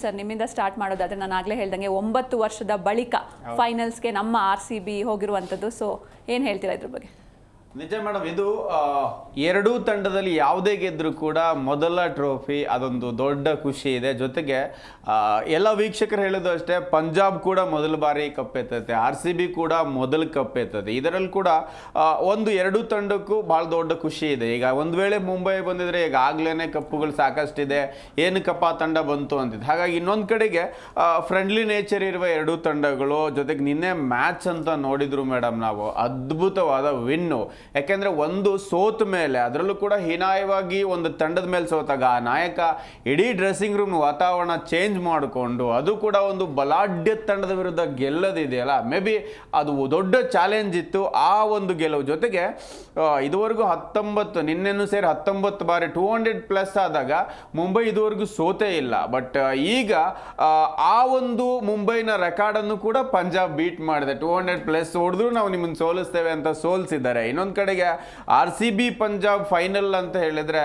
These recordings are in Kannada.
ಸರ್ ನಿಮ್ಮಿಂದ ಸ್ಟಾರ್ಟ್ ಮಾಡೋದಾದ್ರೆ ನಾನು ಆಗಲೇ ಹೇಳ್ದಂಗೆ 9 ವರ್ಷದ ಬಳಿಕ ಫೈನಲ್ಸ್ಗೆ ನಮ್ಮ RCB ಹೋಗಿರುವಂಥದ್ದು. ಸೊ ಏನು ಹೇಳ್ತೀರಾ ಇದ್ರ ಬಗ್ಗೆ? ನಿಜ ಮೇಡಮ್, ಇದು ಎರಡೂ ತಂಡದಲ್ಲಿ ಯಾವುದೇ ಗೆದ್ದರೂ ಕೂಡ ಮೊದಲ ಟ್ರೋಫಿ, ಅದೊಂದು ದೊಡ್ಡ ಖುಷಿ ಇದೆ. ಜೊತೆಗೆ ಎಲ್ಲ ವೀಕ್ಷಕರು ಹೇಳೋದು ಅಷ್ಟೇ, ಪಂಜಾಬ್ ಕೂಡ ಮೊದಲ ಬಾರಿ ಕಪ್ಪೆತ್ತೈತೆ, RCB ಕೂಡ ಮೊದಲು ಕಪ್ಪೆತ್ತದೆ. ಇದರಲ್ಲಿ ಕೂಡ ಎರಡೂ ತಂಡಕ್ಕೂ ಭಾಳ ದೊಡ್ಡ ಖುಷಿ ಇದೆ. ಈಗ ಒಂದು ವೇಳೆ ಮುಂಬೈ ಬಂದಿದ್ರೆ ಈಗಾಗಲೇ ಕಪ್ಪುಗಳು ಸಾಕಷ್ಟಿದೆ, ಏನಕ್ಕಪ್ಪ ತಂಡ ಬಂತು ಅಂತಿದ್ದು. ಹಾಗಾಗಿ ಇನ್ನೊಂದು ಕಡೆಗೆ ಫ್ರೆಂಡ್ಲಿ ನೇಚರ್ ಇರುವ ಎರಡೂ ತಂಡಗಳು. ಜೊತೆಗೆ ನಿನ್ನೆ ಮ್ಯಾಚ್ ಅಂತ ನೋಡಿದ್ರು ಮೇಡಮ್ ನಾವು, ಅದ್ಭುತವಾದ ವಿನ್ನು. ಯಾಕೆಂದ್ರೆ ಒಂದು ಸೋತ ಮೇಲೆ, ಅದರಲ್ಲೂ ಕೂಡ ಹೀನಾಯವಾಗಿ ಒಂದು ತಂಡದ ಮೇಲೆ ಸೋತಾಗ ಆ ನಾಯಕ ಇಡೀ ಡ್ರೆಸ್ಸಿಂಗ್ ರೂಮ್ ವಾತಾವರಣ ಚೇಂಜ್ ಮಾಡಿಕೊಂಡು, ಅದು ಕೂಡ ಒಂದು ಬಲಾಢ್ಯ ತಂಡದ ವಿರುದ್ಧ ಗೆಲ್ಲೋದಿದೆಯಲ್ಲ, ಮೇ ಬಿ ಅದು ದೊಡ್ಡ ಚಾಲೆಂಜ್ ಇತ್ತು ಆ ಒಂದು ಗೆಲುವು. ಜೊತೆಗೆ ಇದುವರೆಗೂ 19, ನಿನ್ನೆನೂ ಸೇರಿ 19 ಬಾರಿ 200+ ಆದಾಗ ಮುಂಬೈ ಇದುವರೆಗೂ ಸೋತೇ ಇಲ್ಲ. ಬಟ್ ಈಗ ಆ ಒಂದು ಮುಂಬೈನ ರೆಕಾರ್ಡನ್ನು ಕೂಡ ಪಂಜಾಬ್ ಬೀಟ್ ಮಾಡಿದೆ. 200+ ಹೊಡೆದ್ರು ನಾವು ನಿಮ್ಮನ್ನು ಸೋಲಿಸ್ತೇವೆ ಅಂತ ಸೋಲಿಸಿದ್ದಾರೆ. ಇನ್ನೊಂದು ಕಡೆಗೆ RCB ಪಂಜಾಬ್ ಫೈನಲ್ ಅಂತ ಹೇಳಿದ್ರೆ,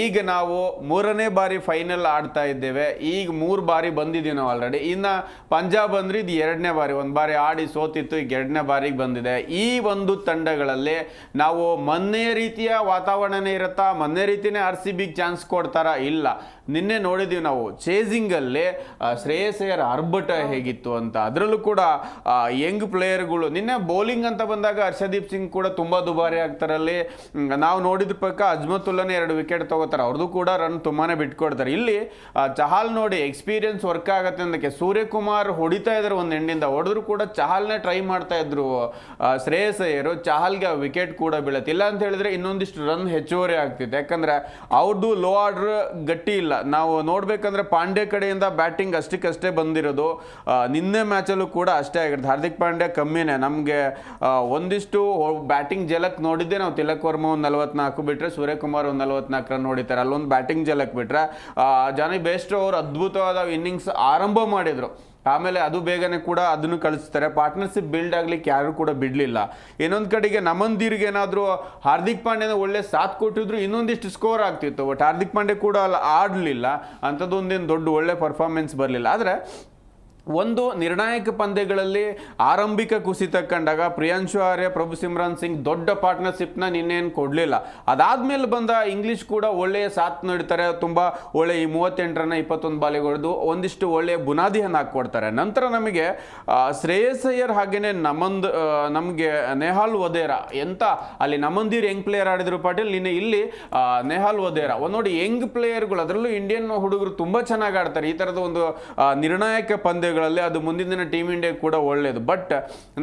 ಈಗ ನಾವು 3ನೇ ಬಾರಿ ಫೈನಲ್ ಆಡ್ತಾ ಇದ್ದೇವೆ. ಈಗ 3 ಬಾರಿ ಬಂದಿದ್ದೀವಿ ನಾವು ಆಲ್ರೆಡಿ. ಇನ್ನು ಪಂಜಾಬ್ ಅಂದ್ರೆ ಇದು 2ನೇ ಬಾರಿ, ಒಂದು ಬಾರಿ ಆಡಿ ಸೋತಿತ್ತು, ಈಗ 2ನೇ ಬಾರಿಗೆ ಬಂದಿದೆ. ಈ ಒಂದು ತಂಡಗಳಲ್ಲಿ ನಾವು ಮೊನ್ನೆ ರೀತಿಯ ವಾತಾವರಣನೇ ಇರುತ್ತಾ, ಮೊನ್ನೆ ರೀತಿಯೇ RCBಗೆ ಚಾನ್ಸ್ ಕೊಡ್ತಾರ? ಇಲ್ಲ. ನಿನ್ನೆ ನೋಡಿದ್ದೀವಿ ನಾವು ಚೇಸಿಂಗಲ್ಲಿ ಶ್ರೇಯಸ್ ಅಯ್ಯರ್ ಆರ್ಭಟ ಹೇಗಿತ್ತು ಅಂತ. ಅದರಲ್ಲೂ ಕೂಡ ಯಂಗ್ ಪ್ಲೇಯರ್ಗಳು, ನಿನ್ನೆ ಬೌಲಿಂಗ್ ಅಂತ ಬಂದಾಗ ಹರ್ಷದೀಪ್ ಸಿಂಗ್ ಕೂಡ ತುಂಬ ದುಬಾರಿ ಆಗ್ತಾರಲ್ಲಿ. ನಾವು ನೋಡಿದ ಪ್ರಕಾರ ಅಜ್ಮತುಲ್ಲಾನೇ 2 ವಿಕೆಟ್ ತಗೋತಾರೆ, ಅವ್ರದ್ದು ಕೂಡ ರನ್ ತುಂಬಾನೇ ಬಿಟ್ಕೊಡ್ತಾರೆ. ಇಲ್ಲಿ ಚಹಾಲ್ ನೋಡಿ ಎಕ್ಸ್ಪೀರಿಯನ್ಸ್ ವರ್ಕ್ ಆಗತ್ತೆ ಅಂದಕ್ಕೆ ಸೂರ್ಯಕುಮಾರ್ ಹೊಡಿತಾ ಇದ್ರು, ಒಂದು ಎಂಡಿಂದ ಹೊಡೆದ್ರು ಕೂಡ ಚಹಾಲ್ನೇ ಟ್ರೈ ಮಾಡ್ತಾ ಇದ್ರು ಶ್ರೇಯಸ್ ಅಯ್ಯರು. ಚಹಾಲ್ಗೆ ವಿಕೆಟ್ ಕೂಡ ಬೀಳತ್ತೆ. ಇಲ್ಲ ಅಂತ ಹೇಳಿದ್ರೆ ಇನ್ನೊಂದಿಷ್ಟು ರನ್ ಹೆಚ್ಚುವರಿ ಆಗ್ತಿತ್ತು. ಯಾಕಂದ್ರೆ ಅವ್ರದ್ದು ಲೋ ಆರ್ಡರ್ ಗಟ್ಟಿ ಇಲ್ಲ. ನಾವು ನೋಡ್ಬೇಕಂದ್ರೆ ಪಾಂಡ್ಯ ಕಡೆಯಿಂದ ಬ್ಯಾಟಿಂಗ್ ಅಷ್ಟಕ್ಕಷ್ಟೇ ಬಂದಿರೋದು. ನಿನ್ನೆ ಮ್ಯಾಚಲ್ಲೂ ಕೂಡ ಅಷ್ಟೇ ಆಗಿರುತ್ತೆ. ಹಾರ್ದಿಕ್ ಪಾಂಡ್ಯ ಕಮ್ಮಿನೇ. ನಮಗೆ ಒಂದಿಷ್ಟು ಬ್ಯಾಟಿಂಗ್ ಜಲಕ್ ನೋಡಿದ್ದೆ ನಾವು. ತಿಲಕ್ ವರ್ಮ ಒಂದು 44 ಬಿಟ್ರೆ, ಸೂರ್ಯಕುಮಾರ್ ಒಂದು 44 ರನ್ ಹೊಡಿತಾರೆ. ಅಲ್ಲೊಂದು ಬ್ಯಾಟಿಂಗ್ ಜಲಕ್ ಬಿಟ್ರೆ, ಜಾನಿ ಬೇಸ್ಟೋ ಅವರು ಅದ್ಭುತವಾದ ಇನ್ನಿಂಗ್ಸ್ ಆರಂಭ ಮಾಡಿದ್ರು. ಆಮೇಲೆ ಅದು ಬೇಗನೆ ಕೂಡ ಅದನ್ನು ಕಳಿಸ್ತಾರೆ. ಪಾರ್ಟ್ನರ್ಶಿಪ್ ಬಿಲ್ಡ್ ಆಗ್ಲಿಕ್ಕೆ ಯಾರು ಕೂಡ ಬಿಡಲಿಲ್ಲ. ಇನ್ನೊಂದು ಕಡೆಗೆ ನಮಂದಿರ್ಗೆ ಏನಾದರೂ ಹಾರ್ದಿಕ್ ಪಾಂಡ್ಯನ ಒಳ್ಳೆ ಸಾಥ್ ಕೊಟ್ಟಿದ್ರು ಇನ್ನೊಂದಿಷ್ಟು ಸ್ಕೋರ್ ಆಗ್ತಿತ್ತು. ಬಟ್ ಹಾರ್ದಿಕ್ ಪಾಂಡ್ಯ ಕೂಡ ಅಲ್ಲಿ ಆಡಲಿಲ್ಲ. ಅಂಥದ್ದೊಂದೇನು ದೊಡ್ಡ ಒಳ್ಳೆ ಪರ್ಫಾರ್ಮೆನ್ಸ್ ಬರಲಿಲ್ಲ. ಆದರೆ ಒಂದು ನಿರ್ಣಾಯಕ ಪಂದ್ಯಗಳಲ್ಲಿ ಆರಂಭಿಕ ಕುಸಿತ ಕಂಡಾಗ ಪ್ರಿಯಾಂಶು ಆರ್ಯ, ಪ್ರಭು ಸಿಮ್ರಾನ್ ಸಿಂಗ್ ದೊಡ್ಡ ಪಾರ್ಟ್ನರ್ಶಿಪ್ನ ನಿನ್ನೇನು ಕೊಡಲಿಲ್ಲ. ಅದಾದ್ಮೇಲೆ ಬಂದ ಇಂಗ್ಲಿಷ್ ಕೂಡ ಒಳ್ಳೆಯ ಸಾಥ್ ನೀಡ್ತಾರೆ. ತುಂಬ ಒಳ್ಳೆ ಈ 38 ರನ್ 21 ಬಾಲಿಗೆ ಹೊಡೆದು ಒಂದಿಷ್ಟು ಒಳ್ಳೆಯ ಬುನಾದಿಯನ್ನು ಹಾಕ್ಕೊಡ್ತಾರೆ. ನಂತರ ನಮಗೆ ಶ್ರೇಯಸ್ ಅಯ್ಯರ್ ಹಾಗೇನೆ ನಮಗೆ ನೆಹಾಲ್ ವಧೇರಾ, ಎಂತ ಅಲ್ಲಿ ನಮಂದಿರ್ ಯಂಗ್ ಪ್ಲೇಯರ್ ಆಡಿದ್ರು ಪಾಟೀಲ್. ನಿನ್ನೆ ಇಲ್ಲಿ ನೆಹಾಲ್ ವಧೇರಾ ನೋಡಿ, ಯಂಗ್ ಪ್ಲೇಯರ್ಗಳು, ಅದರಲ್ಲೂ ಇಂಡಿಯನ್ ಹುಡುಗರು ತುಂಬ ಚೆನ್ನಾಗಿ ಆಡ್ತಾರೆ. ಈ ಥರದ ಒಂದು ನಿರ್ಣಾಯಕ ಪಂದ್ಯಗಳಲ್ಲಿ ಅದು ಮುಂದಿನ ದಿನ ಟೀಮ್ ಇಂಡಿಯಾ ಕೂಡ ಒಳ್ಳೇದು. ಬಟ್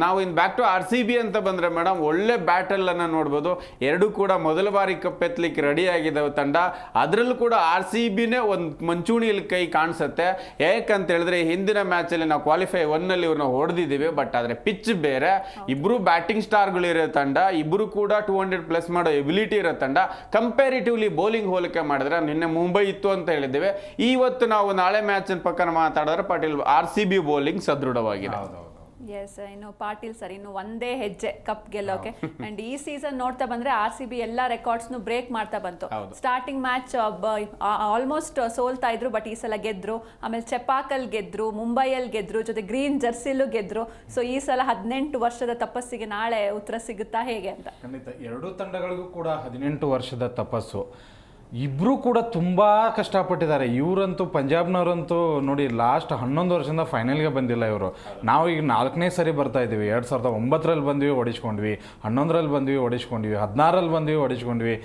ನಾವು ಇನ್ ಬ್ಯಾಕ್ ಟು RCB ಅಂತ ಬಂದ್ರೆ ಮೇಡಮ್, ಒಳ್ಳೆ ಬ್ಯಾಟಲ್ ಅನ್ನ ನೋಡ್ಬೋದು. ಎರಡೂ ಕೂಡ ಮೊದಲ ಬಾರಿ ಕಪ್ಪೆತ್ತಲಿಕ್ಕೆ ರೆಡಿ ಆಗಿದ್ದಾವೆ ತಂಡ. ಅದರಲ್ಲೂ ಕೂಡ RCBನೇ ಒಂದು ಮಂಚೂಣಿಯಲ್ಲಿ ಕೈ ಕಾಣಿಸುತ್ತೆ. ಯಾಕಂತ ಹೇಳಿದ್ರೆ ಹಿಂದಿನ ಮ್ಯಾಚ್ ಅಲ್ಲಿ ನಾವು ಕ್ವಾಲಿಫೈ 1 ಇವ್ರನ್ನ ಹೊಡೆದಿದ್ದೀವಿ. ಬಟ್ ಆದ್ರೆ ಪಿಚ್ ಬೇರೆ, ಇಬ್ರು ಬ್ಯಾಟಿಂಗ್ ಸ್ಟಾರ್ಗಳು ಇರೋ ತಂಡ, ಇಬ್ರು ಕೂಡ 200+ ಮಾಡೋ ಎಬಿಲಿಟಿ ಇರೋ ತಂಡ. ಕಂಪ್ಯಾರಿಟಿವ್ಲಿ ಬೌಲಿಂಗ್ ಹೋಲಿಕೆ ಮಾಡಿದ್ರೆ ನಿನ್ನೆ ಮುಂಬೈ ಇತ್ತು ಅಂತ ಹೇಳಿದ್ದೇವೆ. ಇವತ್ತು ನಾವು ನಾಳೆ ಮ್ಯಾಚ್ ಪ್ರಕಾರ ಮಾತಾಡಿದ್ರೆ ಪಾಟೀಲ್ RCB ಬೌಲಿಂಗ್ ಸದೃಢವಾಗಿದೆ. ಎಸ್, ಇನ್ನು ಪಾಟೀಲ್ ಸರ್, ಇನ್ನು ಒಂದೇ ಹೆಜ್ಜೆ ಕಪ್ ಗೆಲ್ಲೋಕೆ. ಅಂಡ್ ಈ ಸೀಸನ್ ನೋಡ್ತಾ ಬಂದ್ರೆ RCB ಎಲ್ಲ ರೆಕಾರ್ಡ್ಸ್ನು ಬ್ರೇಕ್ ಮಾಡ್ತಾ ಬಂತು. ಸ್ಟಾರ್ಟಿಂಗ್ ಮ್ಯಾಚ್ ಆಲ್ಮೋಸ್ಟ್ ಸೋಲ್ತಾ ಇದ್ರು, ಬಟ್ ಈ ಸಲ ಗೆದ್ರು. ಆಮೇಲೆ ಚೆಪಾಕಲ್ ಗೆದ್ರು, ಮುಂಬೈಯಲ್ಲಿ ಗೆದ್ರು, ಜೊತೆ ಗ್ರೀನ್ ಜರ್ಸಿಲೂ ಗೆದ್ರು. ಸೊ ಈ ಸಲ 18 ವರ್ಷದ ತಪಸ್ಸಿಗೆ ನಾಳೆ ಉತ್ತರ ಸಿಗುತ್ತಾ ಹೇಗೆ ಅಂತ? ಖಂಡಿತ ಎರಡೂ ತಂಡಗಳಿಗೂ ಕೂಡ 18 ವರ್ಷದ ತಪಸ್ಸು. ಇಬ್ಬರು ಕೂಡ ತುಂಬ ಕಷ್ಟಪಟ್ಟಿದ್ದಾರೆ. ಇವರಂತೂ ಪಂಜಾಬ್ನವರಂತೂ ನೋಡಿ, ಲಾಸ್ಟ್ 11 ವರ್ಷದಿಂದ ಫೈನಲ್ಗೆ ಬಂದಿಲ್ಲ ಇವರು. ನಾವು ಈಗ 4ನೇ ಸರಿ ಬರ್ತಾ ಇದ್ದೀವಿ. 2009ರಲ್ಲಿ ಬಂದ್ವಿ, ಹೊಡಿಸ್ಕೊಂಡ್ವಿ. 11ರಲ್ಲಿ ಬಂದ್ವಿ, ಹೊಡಿಸ್ಕೊಂಡ್ವಿ. 16ರಲ್ಲಿ ಬಂದ್ವಿ, ಹೊಡಿಸ್ಕೊಂಡ್ವಿ.